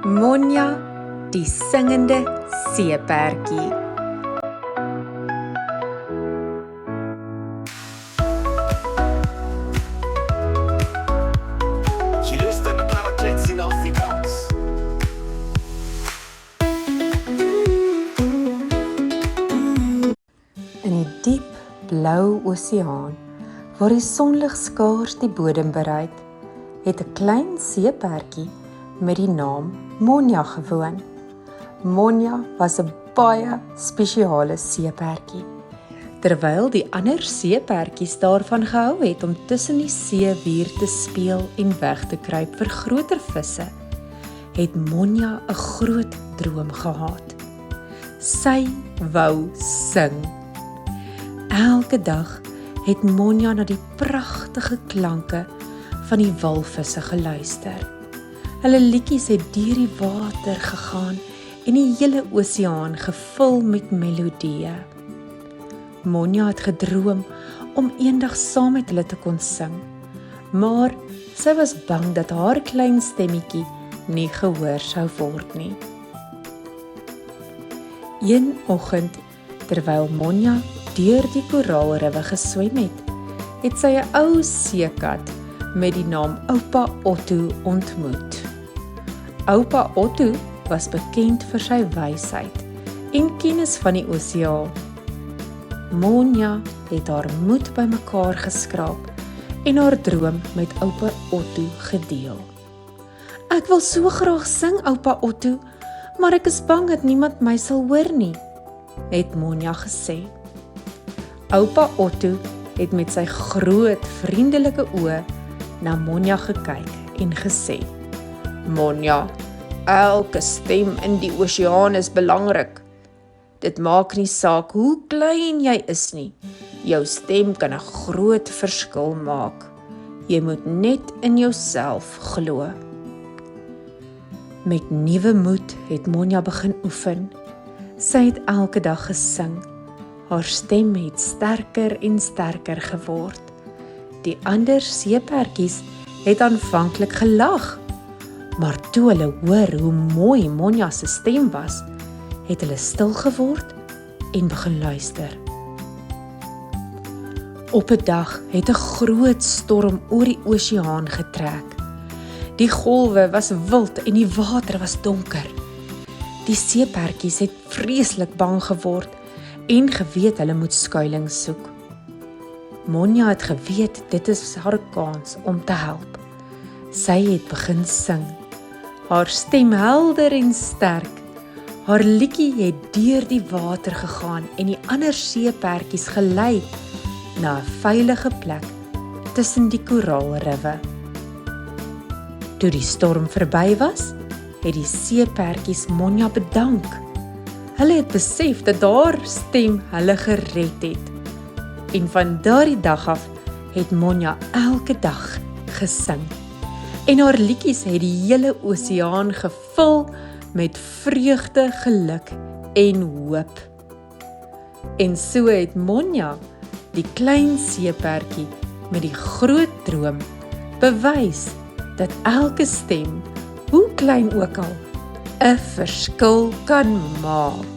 Monja, die singende seeperdjie. Jy luister naar Klets in Afrikaans. In die diep blou oseaan, waar die sonlig skaars die bodem bereik, het 'n klein seeperdjie met die naam Monja gewoon. Monja was 'n baie spesiale seeperdjie. Terwyl die ander seeperdjies daarvan gehou het om tussen die seewier te speel en weg te kruip vir groter visse, het Monja 'n groot droom gehad. Sy wou sing. Elke dag het Monja na die pragtige klanke van die walvisse geluister. Hulle liedjies het deur die water gegaan en die hele oseaan gevul met melodieë. Monja het gedroom om eendag saam met hulle te kon sing, maar sy was bang dat haar klein stemmetjie nie gehoor sou word nie. Een oggend, terwyl Monja deur die koraalriwe geswem het sy 'n ou seekat met die naam Oupa Otto ontmoet. Oupa Otto was bekend vir sy wysheid en kennis van die oseaan. Monja het haar moed bymekaar geskraap en haar droom met Oupa Otto gedeel. "Ek wil so graag sing, Oupa Otto, maar ek is bang dat niemand my sal hoor nie," het Monja gesê. Oupa Otto het met sy groot, vriendelike oë na Monja gekyk en gesê: "Monja, elke stem in die oseaan is belangrik. Dit maak nie saak hoe klein jy is nie. Jou stem kan 'n groot verskil maak. Jy moet net in jouself glo." Met nuwe moed het Monja begin oefen. Sy het elke dag gesing. Haar stem het sterker en sterker geword. Die ander seeperdjies het aanvanklik gelag, maar toe hulle hoor hoe mooi Monja se stem was, het hulle stil geword en begin luister. Op 'n dag het 'n groot storm oor die oseaan getrek. Die golwe was wild en die water was donker. Die seeperdjies het vreeslik bang geword en geweet hulle moet skuilings soek. Monja het geweet dit is haar kans om te help. Sy het begin sing. Haar stem helder en sterk. Haar liedjie het deur die water gegaan en die ander seeperdjies gelei na 'n veilige plek tussen die koraalriwe. Toe die storm verby was, het die seeperdjies Monja bedank. Hulle het besef dat haar stem hulle gered het. En van daardie dag af het Monja elke dag gesing. En haar liedjies het die hele oseaan gevul met vreugde, geluk en hoop. En so het Monja, die klein seeperdjie met die groot droom, bewys dat elke stem, hoe klein ook al, 'n verskil kan maak.